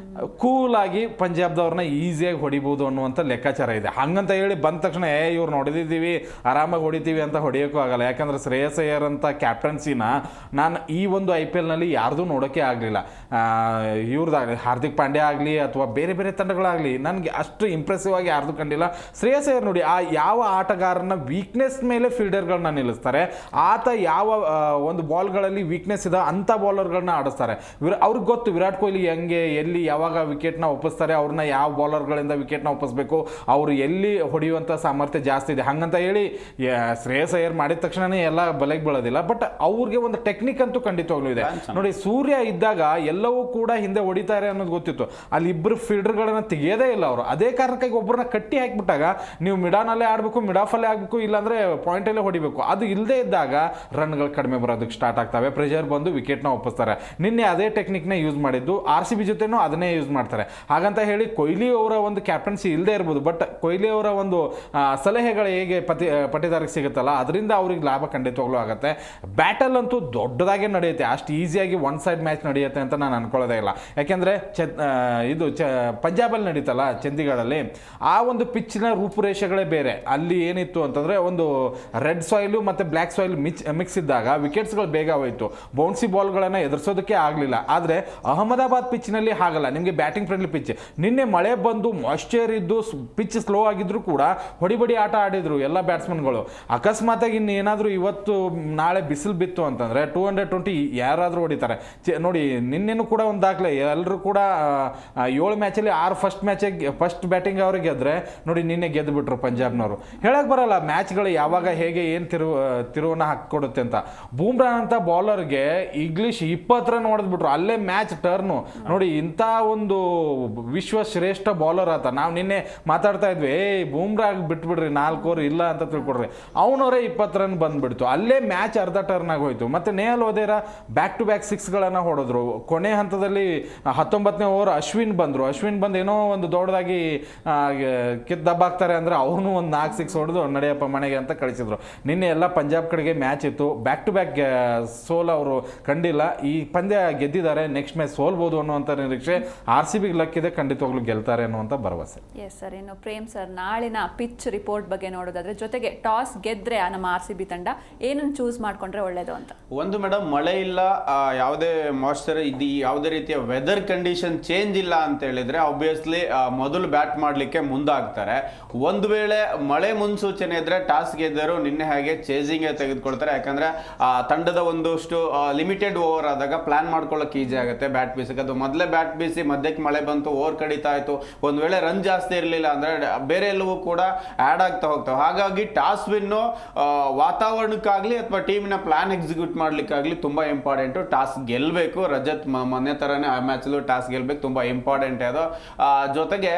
ಕೂಲಾಗಿ ಪಂಜಾಬ್ದವ್ರನ್ನ ಈಸಿಯಾಗಿ ಹೊಡಿಬೋದು ಅನ್ನುವಂಥ ಲೆಕ್ಕಾಚಾರ ಇದೆ. ಹಂಗಂತ ಹೇಳಿ ಬಂದ ತಕ್ಷಣ ಇವ್ರು ನೋಡಿದ್ದೀವಿ ಆರಾಮಾಗಿ ಹೊಡಿತೀವಿ ಅಂತ ಹೊಡೆಯೋಕ್ಕೂ ಆಗಲ್ಲ. ಯಾಕಂದ್ರೆ ಶ್ರೇಯಸ್ ಅಯ್ಯರ್ ಅಂತ ಕ್ಯಾಪ್ಟನ್ಸಿನ ನಾನು ಈ ಒಂದು IPLನಲ್ಲಿ ಯಾರ್ದು ನೋಡೋಕ್ಕೆ ಆಗಲಿಲ್ಲ. ಇವ್ರದ್ದಾಗಲಿ ಹಾರ್ದಿಕ್ ಪಾಂಡ್ಯ ಆಗಲಿ ಅಥವಾ ಬೇರೆ ಬೇರೆ ತಂಡಗಳಾಗಲಿ ನನಗೆ ಅಷ್ಟು ಇಂಪ್ರೆಸಿವ್ ಆಗಿ ಯಾರ್ದು ಕಂಡಿಲ್ಲ. ಶ್ರೇಯಸ್ ಅಯ್ಯರ್ ನೋಡಿ, ಆ ಯಾವ ಆಟಗಾರನ ವೀಕ್ನೆಸ್ ಮೇಲೆ ಫೀಲ್ಡರ್ಗಳನ್ನ ನಿಲ್ಲಿಸ್ತಾರೆ, ಆತ ಯಾವ ಒಂದು ಬಾಲ್ಗಳಲ್ಲಿ ವೀಕ್ನೆಸ್ ಇದೆ ಅಂಥ ಬಾಲರ್ಗಳನ್ನ ಆಡಿಸ್ತಾರೆ. ಅವ್ರಿಗೆ ಗೊತ್ತು ವಿರಾಟ್ ಕೊಹ್ಲಿ ಹೆಂಗೆ, ಎಲ್ಲಿ ಯಾವಾಗ ವಿಕೆಟ್ನ ಒಪ್ಪಿಸ್ತಾರೆ, ಅವ್ರನ್ನ ಯಾವ ಬಾಲರ್ಗಳಿಂದ ವಿಕೆಟ್ನ ಒಪ್ಪಿಸ್ಬೇಕು, ಅವರು ಎಲ್ಲಿ ಹೊಡೆಯುವಂಥ ಸಾಮರ್ಥ್ಯ ಜಾಸ್ತಿ ಇದೆ. ಹಂಗಂತ ಹೇಳಿ ಶ್ರೇಯಸ್ ಅಯ್ಯರ್ ಮಾಡಿದ ತಕ್ಷಣನೇ ಎಲ್ಲ ಬಲೆಗೆ ಬೀಳೋದಿಲ್ಲ. ಬಟ್ ಅವ್ರಿಗೆ ಒಂದು ಟೆಕ್ನಿಕ್ ಅಂತೂ ಖಂಡಿತವಾಗ್ಲೂ ಇದೆ. ನೋಡಿ, ಸೂರ್ಯ ಇದ್ದಾಗ ಎಲ್ಲವೂ ಕೂಡ ಹಿಂದೆ ಹೊಡಿತಾರೆ ಅನ್ನೋದು ಗೊತ್ತಿತ್ತು. ಅಲ್ಲಿ ಇಬ್ಬರು ಫೀಲ್ಡರ್ಗಳನ್ನ ತೆಗೆಯೋದೇ ಇಲ್ಲ ಅವರು. ಅದೇ ಕಾರಣಕ್ಕಾಗಿ ಒಬ್ಬರನ್ನ ಕಟ್ಟಿ ಹಾಕಿಬಿಟ್ಟಾಗ ನೀವು ಮಿಡಾನಲ್ಲೇ ಆಡಬೇಕು, ಮಿಡ್ ಆಫಲ್ಲೇ ಆಗಬೇಕು, ಇಲ್ಲಾಂದರೆ ಪಾಯಿಂಟಲ್ಲೇ ಹೊಡಿಬೇಕು. ಅದು ಇಲ್ಲದೇ ಇದ್ದಾಗ ರನ್ಗಳು ಕಡಿಮೆ ಬರೋದಕ್ಕೆ ಸ್ಟಾರ್ಟ್ ಆಗ್ತವೆ, ಪ್ರೆಷರ್ ಬಂದು ವಿಕೆಟ್ನ ಒಪ್ಪಿಸ್ತಾರೆ. ನಿನ್ನೆ ಅದೇ ಟೆಕ್ನಿಕ್ನ ಯೂಸ್ ಮಾಡಿದ್ದು. RCB ಜೊತೆನೂ ಅದನ್ನೇ ಯೂಸ್ ಮಾಡ್ತಾರೆ. ಹಾಗಂತ ಹೇಳಿ ಕೊಹ್ಲಿ ಅವರ ಒಂದು ಕ್ಯಾಪ್ಟನ್ಸಿ ಇಲ್ಲದೆ ಇರ್ಬೋದು, ಬಟ್ ಕೊಹ್ಲಿ ಅವರ ಒಂದು ಸಲಹೆಗಳು ಹೇಗೆ ಪಟ್ಟಿದಾರಿಗೆ ಸಿಗುತ್ತಲ್ಲ, ಅದರಿಂದ ಅವ್ರಿಗೆ ಲಾಭ ಖಂಡಿತವಾಗ್ಲೂ ಆಗುತ್ತೆ. ಬ್ಯಾಟಲ್ ಅಂತೂ ದೊಡ್ಡದಾಗೆ ನಡೆಯುತ್ತೆ, ಅಷ್ಟು ಈಸಿಯಾಗಿ ಒನ್ ಸೈಡ್ ಮ್ಯಾಚ್ ನಡೆಯುತ್ತೆ ಅಂತ ನಾನು ಅನ್ಕೊಳ್ಳೋದೇ ಇಲ್ಲ. ಯಾಕೆಂದರೆ ಪಂಜಾಬಲ್ಲಿ ನಡೀತಲ್ಲ ಚಂಡೀಗಢಲ್ಲಿ, ಆ ಒಂದು ಪಿಚ್ನ ರೂಪುರೇಷೆಗಳೇ ಬೇರೆ. ಅಲ್ಲಿ ಏನಿತ್ತು ಅಂತಂದರೆ ಒಂದು ರೆಡ್ ಸಾಯಿಲು ಮತ್ತು ಬ್ಲ್ಯಾಕ್ ಸಾಯಿಲ್ ಮಿಕ್ಸ್ ಇದ್ದಾಗ ವಿಕೆಟ್ಸ್ಗಳು ಬೇಗ ಹೋಯಿತು, ಬೌನ್ಸಿ ಬಾಲ್ಗಳನ್ನು ಎದುರಿಸೋದಕ್ಕೆ ಆಗಲಿಲ್ಲ. ಆದರೆ ಅಹಮದಾಬಾದ್ ಪಿಚ್ನಲ್ಲಿ ಹಾಗಲ್ಲ, ನಿಮಗೆ ಬ್ಯಾಟಿಂಗ್ ಫ್ರೆಂಡ್ಲಿ ಪಿಚ್. ನಿನ್ನೆ ಮಳೆ ಬಂದು ಮಾಯ್ಶ್ಚರ್ ಇದ್ದು ಪಿಚ್ ಸ್ಲೋ ಆಗಿದ್ರು ಕೂಡ ಹೊಡಿಬಡಿ ಆಟ ಆಡಿದ್ರು ಎಲ್ಲ ಬ್ಯಾಟ್ಸ್ಮನ್ಗಳು. ಅಕಸ್ಮಾತಾಗಿ ಇನ್ನು ಏನಾದರೂ ಇವತ್ತು ನಾಳೆ ಬಿಸಿಲು ಬಿತ್ತು ಅಂತಂದರೆ 220 ಯಾರಾದರೂ ಹೊಡಿತಾರೆ. ನೋಡಿ ನಿನ್ನೆನೂ ಕೂಡ ಒಂದು ದಾಖಲೆ, ಎಲ್ಲರೂ ಕೂಡ 7 ಮ್ಯಾಚಲ್ಲಿ 6 ಫಸ್ಟ್ ಬ್ಯಾಟಿಂಗ್ ಅವ್ರಿಗೆ ಗೆದ್ರೆ ನೋಡಿ, ನಿನ್ನೆ ಗೆದ್ದು ಬಿಟ್ರು ಪಂಜಾಬ್ನವರು. ಹೇಳಕ್ ಬರಲ್ಲ ಮ್ಯಾಚ್ಗಳು ಯಾವಾಗ ಹೇಗೆ ಏನು ತಿರುವನ್ನ ಹಾಕಿಕೊಡುತ್ತೆ ಅಂತ. ಬೂಮ್ರಾ ಅಂತ ಬೌಲರ್ಗೆ ಇಂಗ್ಲಿಷ್ 20 ರನ್ ಹೊಡೆದ್ಬಿಟ್ರು, ಅಲ್ಲೇ ಮ್ಯಾಚ್ ಟರ್ನು ನೋಡಿ. ಇಂಥ ಒಂದು ವಿಶ್ವ ಶ್ರೇಷ್ಠ ಬೌಲರ್ ಆತ. ನಾವು ನಿನ್ನೆ ಮಾತಾಡ್ತಾ ಇದ್ವಿ, ಬೂಮ್ರಾ ಬಿಟ್ಬಿಡ್ರಿ 4 ಓವರ್ ಇಲ್ಲ ಅಂತ ತಿಳ್ಕೊಡ್ರಿ, ಅವನವರೇ 20 ರನ್ ಬಂದ್ಬಿಡ್ತು, ಅಲ್ಲೇ ಮ್ಯಾಚ್ ಅರ್ಧ ಟರ್ನ್ ಆಗೋಯ್ತು. ಮತ್ತೆ ನೇಹಲ್ ವಧೇರ ಬ್ಯಾಕ್ ಟು ಬ್ಯಾಕ್ 6ಗಳನ್ನು ಹೊಡೆದ್ರು. ಕೊನೆ ಹಂತದಲ್ಲಿ 19ನೇ ಓವರ್ ಅಶ್ವಿನ್ ಬಂದ್ರು. ಅಶ್ವಿನ್ ಬಂದು ಏನೋ ಒಂದು ದೊಡ್ಡದಾಗಿ ದಬ್ಬಾಕ್ತಾರೆ ಅಂದ್ರೆ ಅವನು ಒಂದು 4 6 ಹೊಡೆದು ನಡೆಯಪ್ಪ ಮನೆಗೆ ಅಂತ ಕಳಿಸಿದ್ರು. ನಿನ್ನೆ ಎಲ್ಲ ಪಂಜಾಬ್ ಕಡೆಗೆ ಮ್ಯಾಚ್ ಇತ್ತು, ಬ್ಯಾಕ್ ಟು ಬ್ಯಾಕ್ ಸೋಲ್ ಅವರು ಕಂಡಿಲ್ಲ. ಈ ಪಂದ್ಯ ಗೆದ್ದಿದ್ದಾರೆ, ನೆಕ್ಸ್ಟ್ ಮ್ಯಾಚ್ ಸೋಲ್ಬೋದು ಅನ್ನುವಂಥ ನಿರೀಕ್ಷೆ. RCB ಲಕ್ಕಿದೆ, ಖಂಡಿತವಾಗ್ಲೂ ಗೆಲ್ತಾರೆ ಅನ್ನುವಂಥ ಭರವಸೆ. S sir. ಇನ್ನು ಪ್ರೇಮ್ ಸರ್, ನಾಳಿನ ಪಿಚ್ ರಿಪೋರ್ಟ್ ಬಗ್ಗೆ ನೋಡೋದಾದ್ರೆ, ಜೊತೆಗೆ ಟಾಸ್ ಗೆದ್ರೆ ನಮ್ಮ RCB ತಂಡ ಏನನ್ನು ಚೂಸ್ ಮಾಡ್ಕೊಂಡ್ರೆ ಒಳ್ಳೇದು ಅಂತ? ಒಂದು ಮೇಡಮ್, ಮಳೆ ಇಲ್ಲ, ಯಾವುದೇ ಮಾಯ್ಶ್ಚರ್ ಇದು, ಯಾವುದೇ ರೀತಿಯ ವೆದರ್ ಕಂಡೀಷನ್ ಚೇಂಜ್ ಇಲ್ಲ ಅಂತ ಹೇಳಿದ್ರೆ ಆಬ್ವಿಯಸ್ಲಿ ಮೊದಲು ಬ್ಯಾಟ್ ಮಾಡಲಿಕ್ಕೆ ಮುಂದಾಗ್ತಾರೆ. ಒಂದು ವೇಳೆ ಮಳೆ ಮುನ್ಸೂಚನೆ ಇದ್ರೆ ಟಾಸ್ ಗೆದ್ದರು ನಿನ್ನೆ ಹಾಗೆ ಚೇಸಿಂಗ್ ತೆಗೆದುಕೊಳ್ತಾರೆ. ಯಾಕಂದ್ರೆ ತಂಡದ ಒಂದಷ್ಟು ಲಿಮಿಟೆಡ್ ಓವರ್ ಆದಾಗ ಪ್ಲಾನ್ ಮಾಡ್ಕೊಳ್ಳೋಕೆ ಈಜಿ ಆಗುತ್ತೆ ಬ್ಯಾಟ್ ಬೀಸಕ್ಕೆ. ಅದು ಮೊದಲೇ ಬ್ಯಾಟ್ ಬೀಸಿ ಮಧ್ಯಕ್ಕೆ ಮಳೆ ಬಂತು, ಓವರ್ ಕಡಿತಾ ಆಯ್ತು, ಒಂದು ವೇಳೆ ರನ್ ಜಾಸ್ತಿ ಇರಲಿಲ್ಲ ಅಂದ್ರೆ ಬೇರೆ ಎಲ್ಲವೂ ಕೂಡ ಆ್ಯಡ್ ಆಗ್ತಾ ಹೋಗ್ತವೆ. ಹಾಗಾಗಿ ಟಾಸ್ ವಿನ್ನು ವಾತಾವರಣಕ್ಕಾಗಲಿ ಅಥವಾ ಟೀಮಿನ ಪ್ಲಾನ್ ಎಕ್ಸಿಕ್ಯೂಟ್ ಮಾಡ್ಲಿಕ್ಕಾಗಲಿ ತುಂಬಾ ಇಂಪಾರ್ಟೆಂಟು. ಟಾಸ್ ಗೆಲ್ಲಬೇಕು. ರಜತ್ ಮೊನ್ನೆ ಥರನೇ ಆ ಮ್ಯಾಚಲ್ಲೂ ಟಾಸ್ ಗೆಲ್ಬೇಕು, ತುಂಬಾ ಇಂಪಾರ್ಟೆಂಟ್ ಅದು. ಜೊತೆಗೆ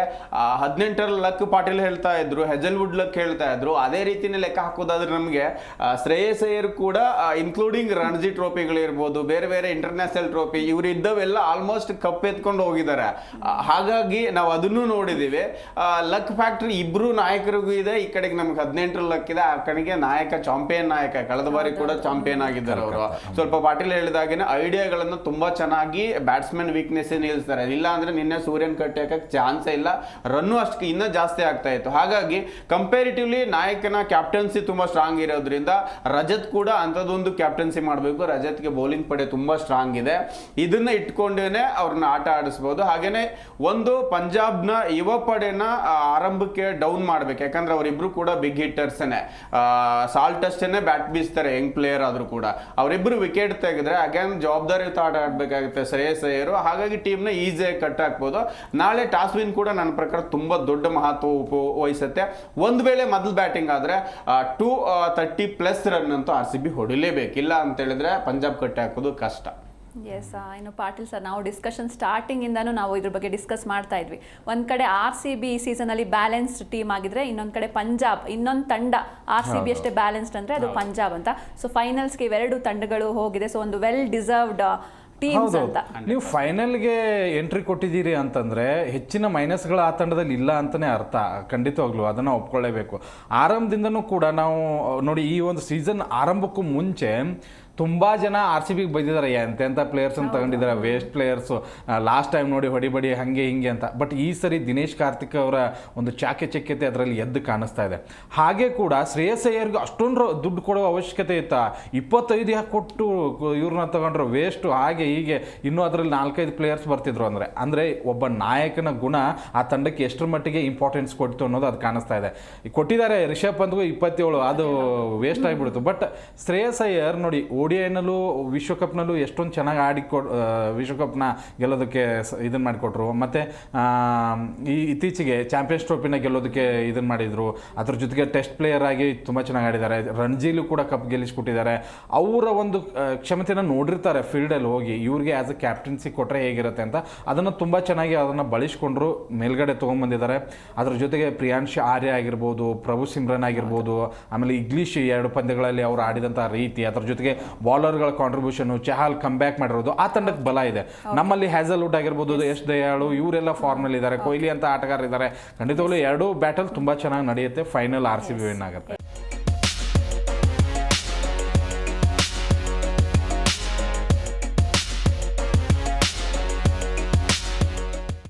18ರಲ್ಲಿ ಲಕ್ ಪಾಟೀಲ್ ಹೇಳ್ತಾ ಇದ್ರು, ಹೆಜಲ್ವುಡ್ ಲಕ್ ಹೇಳ್ತಾ ಇದ್ರು. ಅದೇ ರೀತಿನೇ ಲೆಕ್ಕ ಹಾಕೋದಾದ್ರೆ ನಮಗೆ ಶ್ರೇಯಸ್ ಅಯ್ಯರ್ ಕೂಡ ಇನ್ಕ್ಲೂಡಿಂಗ್ ರಣಜಿ ಟ್ರೋಫಿಗಳಿರ್ಬೋದು, ಬೇರೆ ಬೇರೆ ಇಂಟರ್ನ್ಯಾಷನಲ್ ಟ್ರೋಫಿ ಇವರು ಇದ್ದವೆಲ್ಲ ಆಲ್ಮೋಸ್ಟ್ ಕಪ್ ಎತ್ಕೊಂಡು ಹೋಗಿದ್ದಾರೆ. ಹಾಗಾಗಿ ನಾವು ಅದನ್ನು ನೋಡಿದ್ದೀವಿ. ಲಕ್ ಫ್ಯಾಕ್ಟ್ರಿ ಇಬ್ರು ನಾಯಕರಿಗೂ ಇದೆ. ಈ ಕಡೆಗೆ ನಮ್ಗೆ 18 ಲಕ್ ಇದೆ, ಆ ಕಡೆಗೆ ನಾಯಕ ಚಾಂಪಿಯನ್ ನಾಯಕ, ಕಳೆದ ಬಾರಿ ಕೂಡ ಚಾಂಪಿಯನ್ ಆಗಿದ್ದಾರೆ ಅವರು. ಸ್ವಲ್ಪ ಪಾಟೀಲ್ ಹೇಳಿದಾಗಿನ ಐಡಿಯಾಗಳನ್ನು ತುಂಬಾ ಚೆನ್ನಾಗಿ ಬ್ಯಾಟ್ಸ್ಮನ್ ವೀಕ್ನೆಸ್ ನಿಲ್ಲಿಸ್ತಾರೆ. ಇಲ್ಲ ಅಂದ್ರೆ ನಿನ್ನೆ ಸೂರ್ಯನ್ ಕಟ್ಟಿ ಹಾಕಕ್ಕೆ ಚಾನ್ಸೇ ಇಲ್ಲ, ರನ್ನು ಅಷ್ಟು ಇನ್ನೂ ಜಾಸ್ತಿ ಆಗ್ತಾ ಇತ್ತು. ಹಾಗಾಗಿ ಕಂಪೇರಿಟಿವ್ಲಿ ನಾಯಕನ ಕ್ಯಾಪ್ಟನ್ಸಿ ತುಂಬಾ ಸ್ಟ್ರಾಂಗ್ ಇರೋದ್ರಿಂದ ರಜತ್ ಕೂಡ ಅಂಥದ್ದೊಂದು ಕ್ಯಾಪ್ಟನ್ಸಿ ಮಾಡಬೇಕು. ರಜತ್ಗೆ ಬೌಲಿಂಗ್ ಪಡೆ ತುಂಬಾ ಸ್ಟ್ರಾಂಗ್ ಇದೆ, ಇದನ್ನ ಇಟ್ಕೊಂಡೇನೆ ಅವ್ರನ್ನ ಆಟ ಆಡಿಸ್ಬೋದು. ಹಾಗೇನೆ ಒಂದು ಪಂಜಾಬ್ನ ಯುವ ಪಡೆನ ಆರಂಭಕ್ಕೆ ಡೌನ್ ಮಾಡ್ಬೇಕು. ಯಾಕಂದ್ರೆ ಅವರಿಬ್ರು ಕೂಡ ಬಿಗ್ ಹಿಟ್ಟರ್ಸ್ನೇ, ಸಾಲ್ಟ್ ಅಷ್ಟೇನೆ ಬ್ಯಾಟ್ ಬೀಸ್ತಾರೆ, ಯಂಗ್ ಪ್ಲೇಯರ್ ಆದ್ರೂ ಕೂಡ. ಅವರಿಬ್ರು ವಿಕೆಟ್ ತೆಗೆದ್ರೆ ಅಗೇನ್ ಜವಾಬ್ದಾರಿಯುತ ಆಟ ಆಡಬೇಕಾಗುತ್ತೆ ಶ್ರೇಯಸ್ ಅಯ್ಯರ್. ಹಾಗಾಗಿ ಟೀಮ್ನ ಈಸಿಯಾಗಿ ಕಟ್ ಹಾಕ್ಬೋದು. ನಾಳೆ ಟಾಸ್ ವಿನ್ ಕೂಡ ನನ್ನ ಪ್ರಕಾರ ತುಂಬಾ ದೊಡ್ಡ ಮಹತ್ವ ವಹಿಸುತ್ತೆ. ಒಂದು ವೇಳೆ ಮೊದಲು ಬ್ಯಾಟಿಂಗ್ ಆದ್ರೆ 230+ ರನ್ ಅಂತೂ RCB ಹೊಡಿಲೇಬೇಕಿಲ್ಲ ಅಂತ ಹೇಳಿದ್ರೆ ಪಂಜಾಬ್ ಕಟ್ಟಿ ಹಾಕೋದು ಕಷ್ಟ. ಎಸ್. ಇನ್ನು ಪಾಟೀಲ್ ಸರ್, ನಾವು ಡಿಸ್ಕಷನ್ ಸ್ಟಾರ್ಟಿಂಗ್ ಇಂದಾನು ನಾವು ಇದ್ರ ಬಗ್ಗೆ ಡಿಸ್ಕಸ್ ಮಾಡ್ತಾ ಇದ್ವಿ. ಒಂದ್ ಕಡೆ RCB ಈ ಸೀಸನ್ ಅಲ್ಲಿ ಬ್ಯಾಲೆನ್ಸ್ಡ್ ಟೀಮ್ ಆಗಿದ್ರೆ, ಇನ್ನೊಂದ್ ಕಡೆ ಪಂಜಾಬ್, ಇನ್ನೊಂದು ತಂಡ RCB ಅಷ್ಟೇ ಬ್ಯಾಲೆನ್ಸ್ಡ್ ಅಂದ್ರೆ ಅದು ಪಂಜಾಬ್ ಅಂತ. ಸೊ ಫೈನಲ್ಸ್ಗೆ ಇವೆರಡು ತಂಡಗಳು ಹೋಗಿದೆ. ಸೊ ಒಂದು ವೆಲ್ ಡಿಸರ್ವ್ಡ್ ಟೀಮ್ಸ್ ಅಂತ. ನೀವು ಫೈನಲ್ಗೆ ಎಂಟ್ರಿ ಕೊಟ್ಟಿದ್ದೀರಿ ಅಂತಂದ್ರೆ ಹೆಚ್ಚಿನ ಮೈನಸ್ಗಳು ಆ ತಂಡದಲ್ಲಿ ಇಲ್ಲ ಅಂತಾನೆ ಅರ್ಥ. ಖಂಡಿತವಾಗ್ಲೂ ಅದನ್ನ ಒಪ್ಕೊಳ್ಳೇಬೇಕು. ಆರಂಭದಿಂದನೂ ಕೂಡ ನಾವು ನೋಡಿ, ಈ ಒಂದು ಸೀಸನ್ ಆರಂಭಕ್ಕೂ ಮುಂಚೆ ತುಂಬ ಜನ RCBಗೆ ಬೈದಿದ್ದಾರೆ, ಎಂತೆಂಥ ಪ್ಲೇಯರ್ಸನ್ನು ತಗೊಂಡಿದ್ದಾರೆ, ವೇಸ್ಟ್ ಪ್ಲೇಯರ್ಸು, ಲಾಸ್ಟ್ ಟೈಮ್ ನೋಡಿ ಹೊಡಿಬಡಿ ಹಾಗೆ ಹಿಂಗೆ ಅಂತ. ಬಟ್ ಈ ಸರಿ ದಿನೇಶ್ ಕಾರ್ತಿಕ್ ಅವರ ಒಂದು ಚಾಕಚಕ್ಯತೆ ಅದರಲ್ಲಿ ಎದ್ದು ಕಾಣಿಸ್ತಾ ಇದೆ. ಹಾಗೆ ಕೂಡ ಶ್ರೇಯಸ್ ಅಯ್ಯರ್ಗೆ ಅಷ್ಟೊಂದು ದುಡ್ಡು ಕೊಡುವ ಅವಶ್ಯಕತೆ ಇತ್ತಾ? 25 ಯಾಕೆ ಕೊಟ್ಟು ಇವ್ರನ್ನ ತಗೊಂಡ್ರು, ವೇಸ್ಟು, ಹಾಗೆ ಹೀಗೆ. ಇನ್ನೂ ಅದರಲ್ಲಿ 4-5 ಪ್ಲೇಯರ್ಸ್ ಬರ್ತಿದ್ರು. ಅಂದರೆ ಒಬ್ಬ ನಾಯಕನ ಗುಣ ಆ ತಂಡಕ್ಕೆ ಎಷ್ಟರ ಮಟ್ಟಿಗೆ ಇಂಪಾರ್ಟೆನ್ಸ್ ಕೊಡ್ತು ಅನ್ನೋದು ಅದು ಕಾಣಿಸ್ತಾ ಇದೆ. ಕೊಟ್ಟಿದ್ದಾರೆ ರಿಷಬ್ ಪಂತ್ಗೂ 27, ಅದು ವೇಸ್ಟ್ ಆಗಿಬಿಡ್ತು. ಬಟ್ ಶ್ರೇಯಸ್ ಅಯ್ಯರ್ ನೋಡಿ, ODIನಲ್ಲೂ ವಿಶ್ವಕಪ್ನಲ್ಲೂ ಎಷ್ಟೊಂದು ಚೆನ್ನಾಗಿ ವಿಶ್ವಕಪ್ನ ಗೆಲ್ಲೋದಕ್ಕೆ ಇದನ್ನು ಮಾಡಿಕೊಟ್ರು. ಮತ್ತು ಈ ಇತ್ತೀಚೆಗೆ ಚಾಂಪಿಯನ್ಸ್ ಟ್ರೋಫಿನ ಗೆಲ್ಲೋದಕ್ಕೆ ಇದನ್ನು ಮಾಡಿದರು. ಅದ್ರ ಜೊತೆಗೆ ಟೆಸ್ಟ್ ಪ್ಲೇಯರ್ ಆಗಿ ತುಂಬ ಚೆನ್ನಾಗಿ ಆಡಿದ್ದಾರೆ. ರಣಜಿಲೂ ಕೂಡ ಕಪ್ ಗೆಲ್ಲಿಸ್ಕೊಟ್ಟಿದ್ದಾರೆ. ಅವರ ಒಂದು ಕ್ಷಮತೆನ ನೋಡಿರ್ತಾರೆ ಫೀಲ್ಡಲ್ಲಿ ಹೋಗಿ, ಇವ್ರಿಗೆ ಆ್ಯಸ್ ಅ ಕ್ಯಾಪ್ಟನ್ಸಿ ಕೊಟ್ಟರೆ ಹೇಗಿರುತ್ತೆ ಅಂತ. ಅದನ್ನು ತುಂಬ ಚೆನ್ನಾಗಿ ಅದನ್ನು ಬಳಸ್ಕೊಂಡ್ರು, ಮೇಲ್ಗಡೆ ತೊಗೊಂಡ್ಬಂದಿದ್ದಾರೆ. ಅದ್ರ ಜೊತೆಗೆ ಪ್ರಿಯಾಂಶ್ ಆರ್ಯ ಆಗಿರ್ಬೋದು, ಪ್ರಭು ಸಿಮ್ರನ್ ಆಗಿರ್ಬೋದು, ಆಮೇಲೆ ಇಂಗ್ಲೀಷ್ 2 ಪಂದ್ಯಗಳಲ್ಲಿ ಅವರು ಆಡಿದಂಥ ರೀತಿ, ಅದರ ಜೊತೆಗೆ ಬಾಲರ್ಗಳ ಕಾಂಟ್ರಿಬ್ಯೂಷನ್, ಚಹಲ್ ಕಮ್ ಬ್ಯಾಕ್ ಮಾಡಿರೋದು ಆ ತಂಡಕ್ಕೆ ಬಲ ಇದೆ. ನಮ್ಮಲ್ಲಿ ಹ್ಯಾಸಲ್ವುಡ್ ಆಗಿರ್ಬೋದು, ಯಶ್ ದಯಾಳು, ಇವರೆಲ್ಲ ಫಾರ್ಮಲ್ಲಿ ಇದ್ದಾರೆ, ಕೊಹ್ಲಿ ಅಂತ ಆಟಗಾರ ಇದ್ದಾರೆ. ಖಂಡಿತವಾಗ್ಲೂ 2 ಬ್ಯಾಟಲ್ ತುಂಬಾ ಚೆನ್ನಾಗಿ ನಡೆಯುತ್ತೆ. ಫೈನಲ್ RCB ವಿನ್ ಆಗುತ್ತೆ.